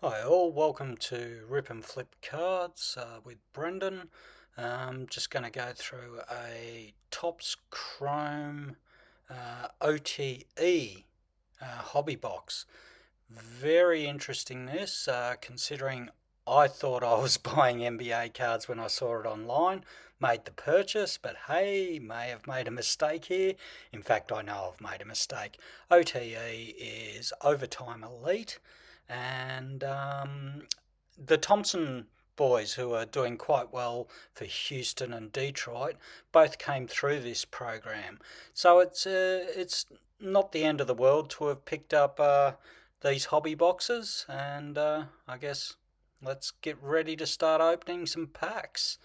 Hi all, welcome to Rip and Flip Cards with Brendan. Just going to go through a Topps Chrome OTE hobby box. Very interesting this, considering I thought I was buying NBA cards when I saw it online, made the purchase, but hey, may have made a mistake here. In fact, I know I've made a mistake. OTE is Overtime Elite, and the Thompson boys, who are doing quite well for Houston and Detroit, both came through this program. So it's not the end of the world to have picked up these hobby boxes, and I guess let's get ready to start opening some packs.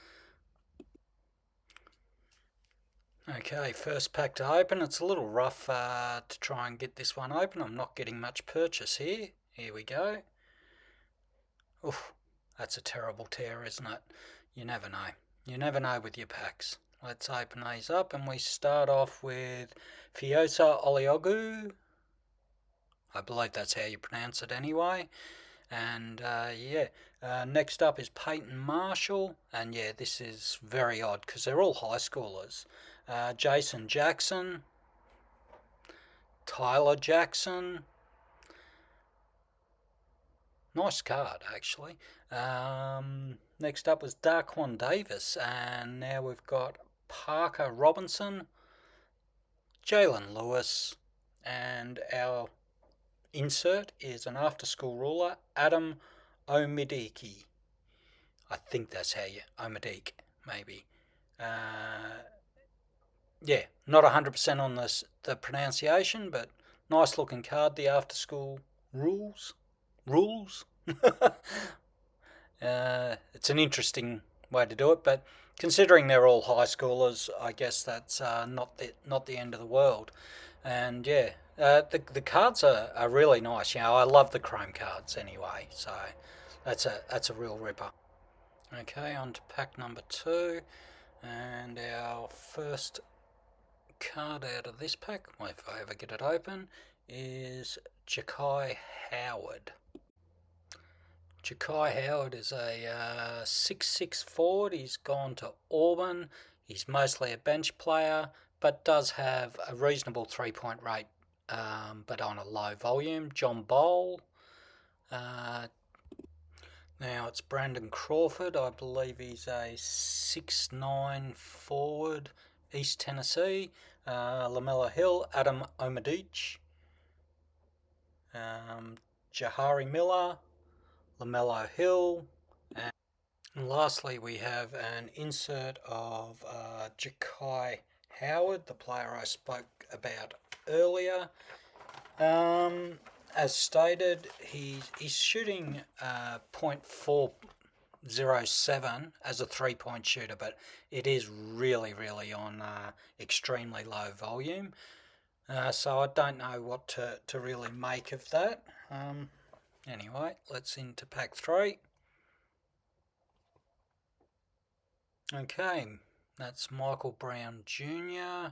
Okay, first pack to open. It's a little rough to try and get this one open. I'm not getting much purchase here. Here we go. Oof, that's a terrible tear, isn't it? You never know. You never know with your packs. Let's open these up, and we start off with Fiosa Oliogu. I believe that's how you pronounce it anyway. And next up is Peyton Marshall. And yeah, this is very odd because they're all high schoolers. Jason Jackson, Tyler Jackson. Nice card, actually. Next up was Darquan Davis. And now we've got Parker Robinson, Jalen Lewis, and our insert is an after-school ruler, Adam Omidiki. I think that's how you Omidik, maybe. Uh, yeah, not 100% on the pronunciation, but nice looking card. The after-school rules. It's an interesting way to do it, but considering they're all high schoolers, I guess that's not the end of the world. And yeah, the cards are really nice. You know, I love the chrome cards anyway, so that's a real ripper. Okay, on to pack number 2, and our first card out of this pack, if I ever get it open, is Ja'Kai Howard. Ja'Kai Howard is a 6'6" forward. He's gone to Auburn. He's mostly a bench player, but does have a reasonable 3-point rate, but on a low volume. John Bowl. Now it's Brandon Crawford. I believe he's a 6'9" forward, East Tennessee. Lamella Hill, Adam Omadic, Jahari Miller, Lamelo Hill, and lastly we have an insert of Ja'Kai Howard, the player I spoke about earlier. As stated, he's shooting .407 as a 3-point shooter, but it is really on extremely low volume. So I don't know what to really make of that. Anyway, let's into pack 3. Okay, that's Michael Brown Jr.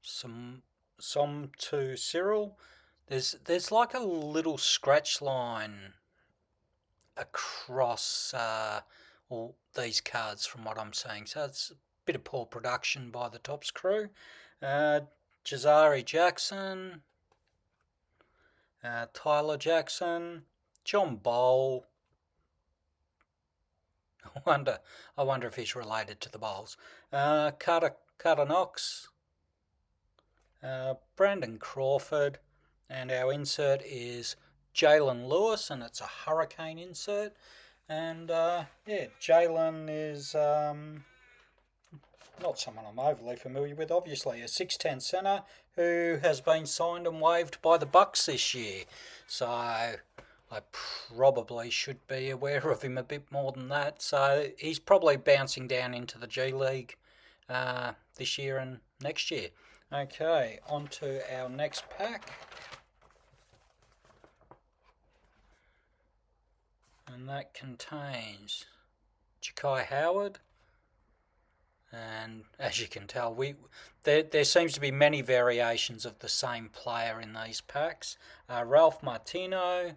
Some to Cyril. There's like a little scratch line across all these cards from what I'm seeing. So it's a bit of poor production by the Topps crew. Jazari Jackson, Tyler Jackson, John Bowl. I wonder if he's related to the Bowls. Carter Knox, Brandon Crawford, and our insert is Jalen Lewis, and it's a Hurricane insert. And Jalen is not someone I'm overly familiar with, obviously. A 6'10" centre who has been signed and waived by the Bucks this year. So I probably should be aware of him a bit more than that. So he's probably bouncing down into the G League this year and next year. Okay, on to our next pack. And that contains Ja'Kai Howard. And as you can tell, there seems to be many variations of the same player in these packs. Ralph Martino,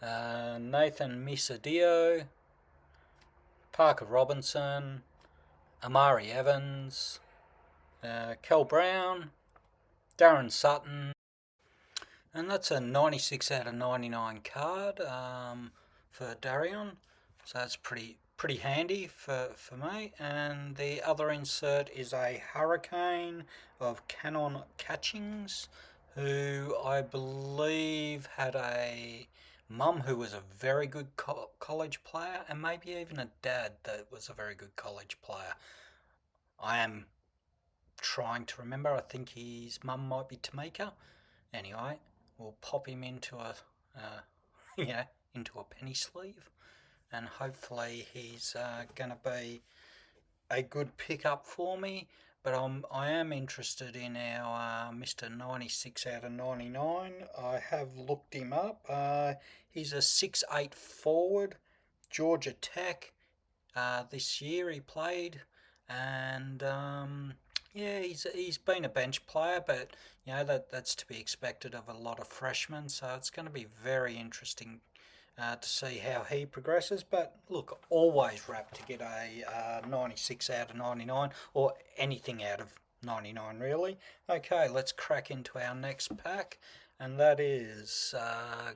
Nathan Misadio, Parker Robinson, Amari Evans, Kel Brown, Darren Sutton, and that's a 96 out of 99 card for Darion. So that's pretty handy for me. And the other insert is a Hurricane of Canon Catchings, who I believe had a mum who was a very good college player, and maybe even a dad that was a very good college player. I am trying to remember. I think his mum might be Tamika. Anyway, we'll pop him into a into a penny sleeve, and hopefully he's going to be a good pickup for me. But I am interested in our Mr. 96 out of 99. I have looked him up. He's a 6'8 forward, Georgia Tech. This year he played, and yeah, he's been a bench player, but that's to be expected of a lot of freshmen. So it's going to be very interesting to see how he progresses. But look, always rapt to get a 96 out of 99, or anything out of 99 really. Okay, let's crack into our next pack, and that is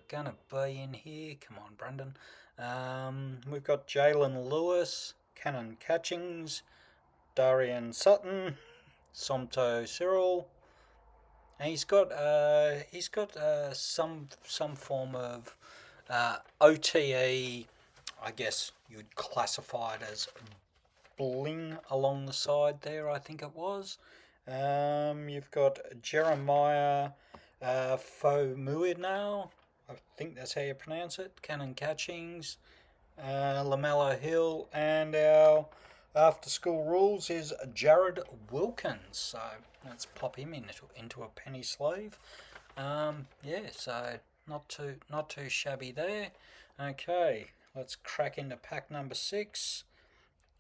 going to be in here. Come on, Brendan. We've got Jalen Lewis, Cannon Catchings, Darian Sutton, Somto Cyril. And he's got some form of OTE, I guess you'd classify it as bling along the side there, I think it was. You've got Jeremiah Fomuinau, I think that's how you pronounce it, Cannon Catchings, LaMelo Hill, and our after school rules is Jared Wilkins. So let's pop him into a penny sleeve. Yeah, so not too shabby there. Okay, let's crack into pack number 6.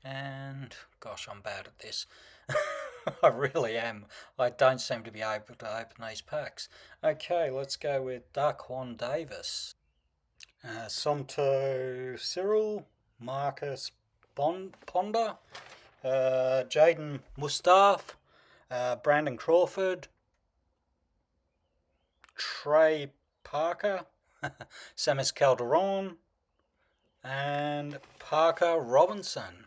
And gosh, I'm bad at this. I really am. I don't seem to be able to open these packs. Okay, let's go with Daquan Davis, Somto Cyril, Marcus Ponder, Jaden Mustaf, Brandon Crawford, Trey Parker, Samus Calderon, and Parker Robinson.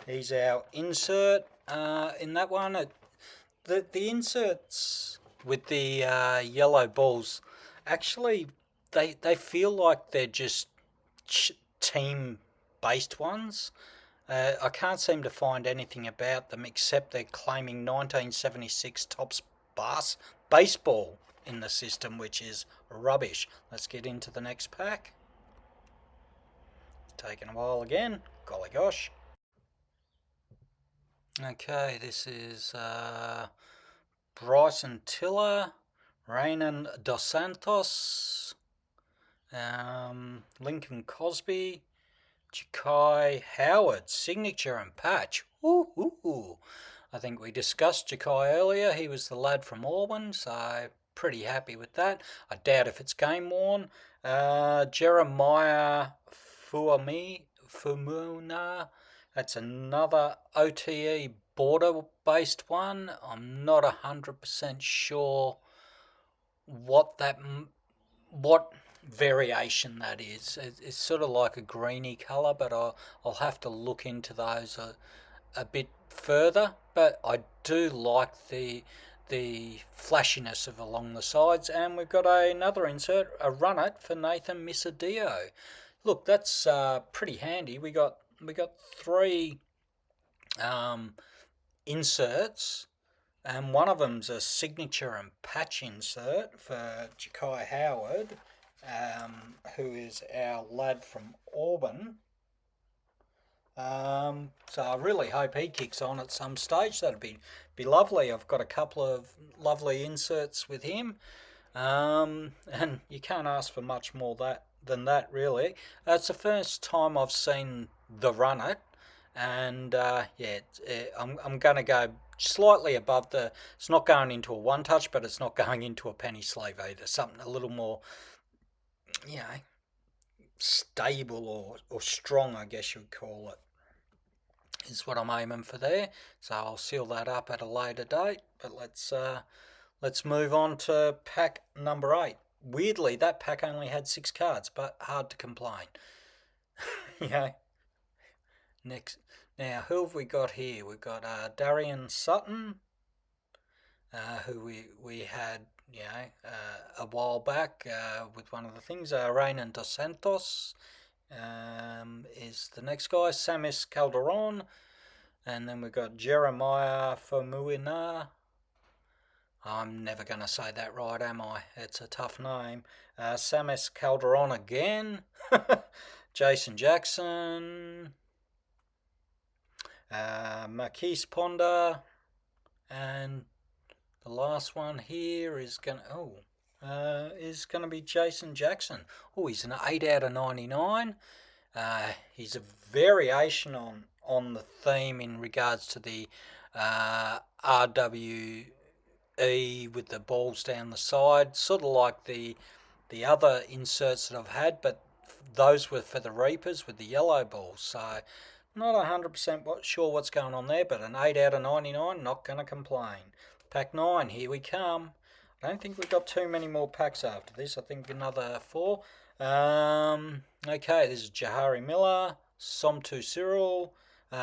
He's our insert in that one. The inserts with the yellow balls, actually, they feel like they're just team-based ones. I can't seem to find anything about them except they're claiming 1976 Topps baseball in the system, which is rubbish. Let's get into the next pack. It's taken a while again. Golly gosh. Okay, this is Bryson Tiller, Raynon Dos Santos, Lincoln Cosby, Ja'Kai Howard, signature and patch. Ooh. I think we discussed Ja'Kai earlier. He was the lad from Auburn, so pretty happy with that. I doubt if it's game worn. Jeremiah Fumuna. That's another OTE border-based one. I'm not 100% sure what variation that is. It's sort of like a greeny colour, but I'll have to look into those a bit further. But I do like the flashiness of along the sides. And we've got another insert, a run it for Nathan Misadio. Look, that's pretty handy. We got 3 inserts, and one of them's a signature and patch insert for Ja'Kai Howard, who is our lad from Auburn. So I really hope he kicks on at some stage. That'd be lovely. I've got a couple of lovely inserts with him, and you can't ask for much more than that, really. It's the first time I've seen the run it, and I'm going to go slightly above the. It's not going into a one touch, but it's not going into a penny sleeve either. Something a little more, stable or strong, I guess you'd call it, is what I'm aiming for there. So I'll seal that up at a later date. But let's move on to pack number 8. Weirdly, that pack only had 6 cards, but hard to complain. Yeah. Next, now who have we got here? We've got Darian Sutton, who we had, a while back with one of the things. Reynan Dos Santos is the next guy. Samis Calderon, and then we've got Jeremiah Fomuina. I'm never going to say that right, am I? It's a tough name. Samis Calderon again. Jason Jackson. Marquise Ponder. And the last one here is going to be Jason Jackson. Oh, he's an 8 out of 99. He's a variation on the theme in regards to the RWE with the balls down the side, sort of like the other inserts that I've had, but those were for the Reapers with the yellow balls. So not 100% sure what's going on there, but an 8 out of 99, not going to complain. Pack 9, here we come. I don't think we've got too many more packs after this. I think another 4. Okay, this is Jahari Miller, Somtu Cyril,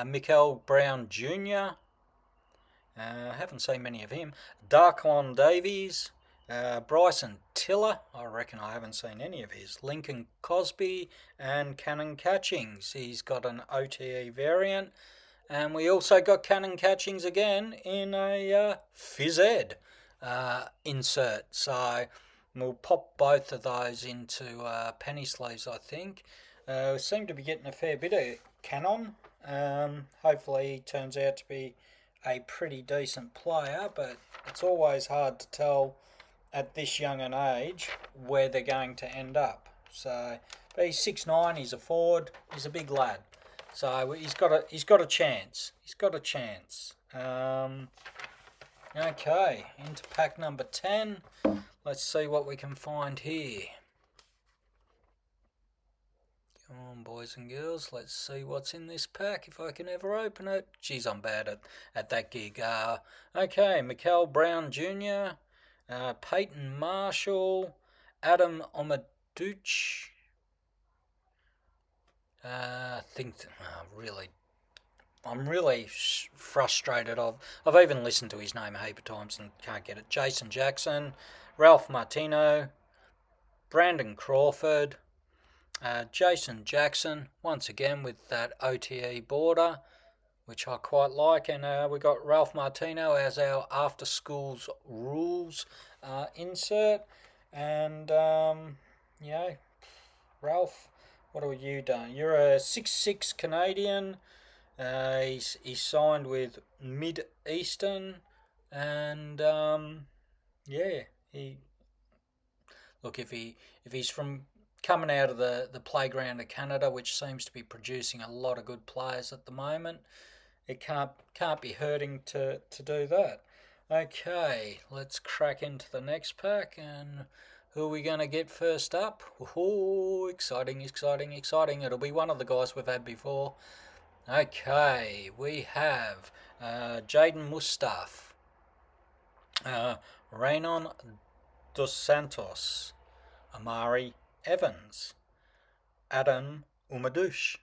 Mikael Brown Jr., haven't seen many of him. Darklon Davies, Bryson Tiller, I reckon I haven't seen any of his. Lincoln Cosby and Cannon Catchings. He's got an OTE variant. And we also got Cannon Catchings again in a Phys Ed insert. So we'll pop both of those into penny sleeves, I think. We seem to be getting a fair bit of Cannon. Hopefully he turns out to be a pretty decent player, but it's always hard to tell at this young an age where they're going to end up. So, but he's 6'9", he's a forward, he's a big lad. So he's got a chance. He's got a chance. Okay, into pack number 10. Let's see what we can find here. Come on, boys and girls, let's see what's in this pack, if I can ever open it. Geez, I'm bad at that gig. Okay, Mikael Brown Jr., Peyton Marshall, Adam Omaduch. I'm really frustrated. I've even listened to his name a heap of times and can't get it. Jason Jackson, Ralph Martino, Brandon Crawford, Jason Jackson, once again with that OTE border, which I quite like. And we got Ralph Martino as our after schools rules insert. And, Ralph, what have you done? You're a 6'6" Canadian. He's signed with Mid-Eastern. And, if he's from coming out of the playground of Canada, which seems to be producing a lot of good players at the moment, it can't be hurting to do that. Okay, let's crack into the next pack, and who are we going to get first up? Oh, exciting. It'll be one of the guys we've had before. Okay, we have Jaden Mustaf, Reynan Dos Santos, Amari Evans, Adam Umadush,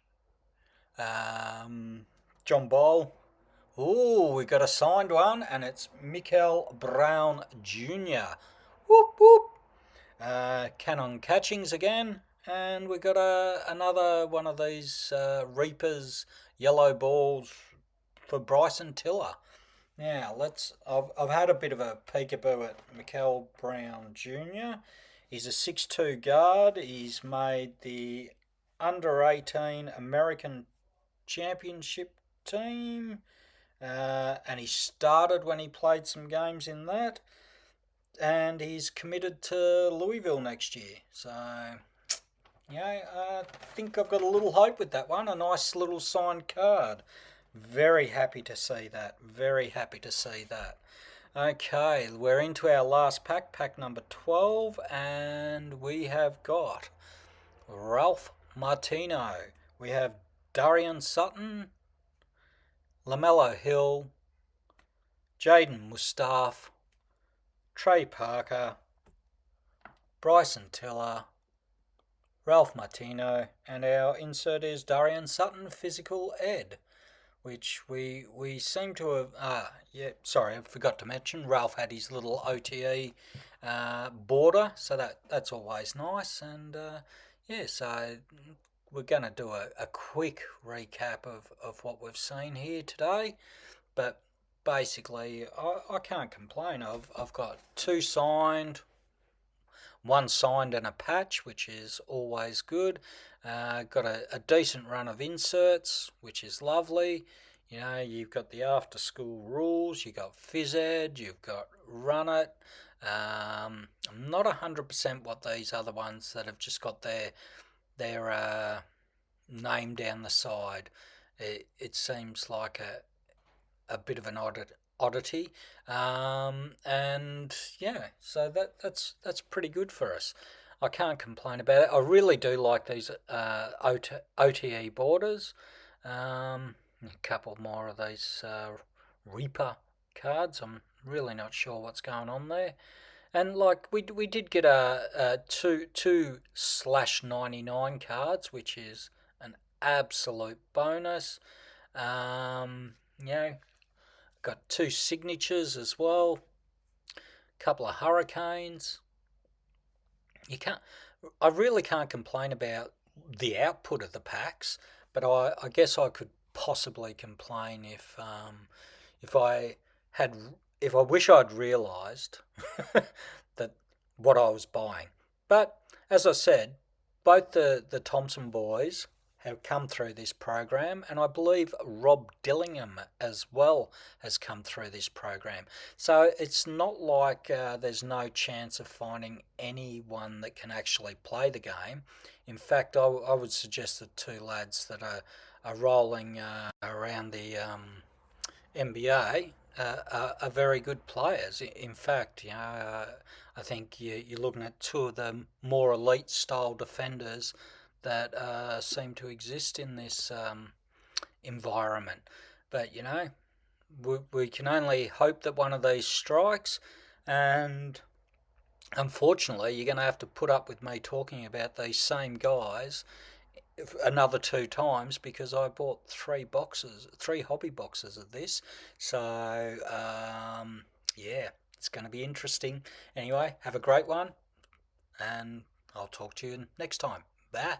John Ball. Ooh, we got a signed one, and it's Mikael Brown Jr. Whoop, whoop. Cannon Catchings again, and we got another one of these Reapers yellow balls for Bryson Tiller. Now, I've had a bit of a peekaboo at Mikael Brown Jr. He's a 6'2" guard. He's made the under-18 American Championship team, and he started when he played some games in that, and he's committed to Louisville next year. So, I think I've got a little hope with that one. A nice little signed card. Very happy to see that. Okay, we're into our last pack, pack number 12, and we have got Ralph Martino. We have Darian Sutton, LaMelo Hill, Jaden Mustaf, Trey Parker, Bryson Tiller, Ralph Martino, and our insert is Darian Sutton, Physical Ed, which we seem to have. Yeah, sorry, I forgot to mention. Ralph had his little OTE border, so that's always nice. And yeah, so we're going to do a quick recap of what we've seen here today. But basically, I can't complain. I've got two signed, one signed and a patch, which is always good. Got a decent run of inserts, which is lovely. You know, you've got the after school rules, you've got phys ed, you've got run it. I'm not 100% what these other ones that have just got their name down the side. It seems like a bit of an oddity. And yeah, so that's pretty good for us. I can't complain about it. I really do like these OTE borders. A couple more of these Reaper cards. I'm really not sure what's going on there. And like we did get a two slash 99 cards, which is an absolute bonus. You know, got two signatures as well. A couple of hurricanes. You can't. I really can't complain about the output of the packs, but I guess I could possibly complain if I had if I wish I'd realised that what I was buying. But as I said, both the Thompson boys have come through this program, and I believe Rob Dillingham as well has come through this program. So it's not like there's no chance of finding anyone that can actually play the game. In fact, I would suggest the two lads that are rolling around the NBA are very good players. In fact, you know, I think you're looking at two of the more elite style defenders that seem to exist in this environment. But you know, we can only hope that one of these strikes, and unfortunately, you're going to have to put up with me talking about these same guys another two times because I bought three hobby boxes of this. So yeah, it's going to be interesting. Anyway, have a great one, and I'll talk to you next time. Bye.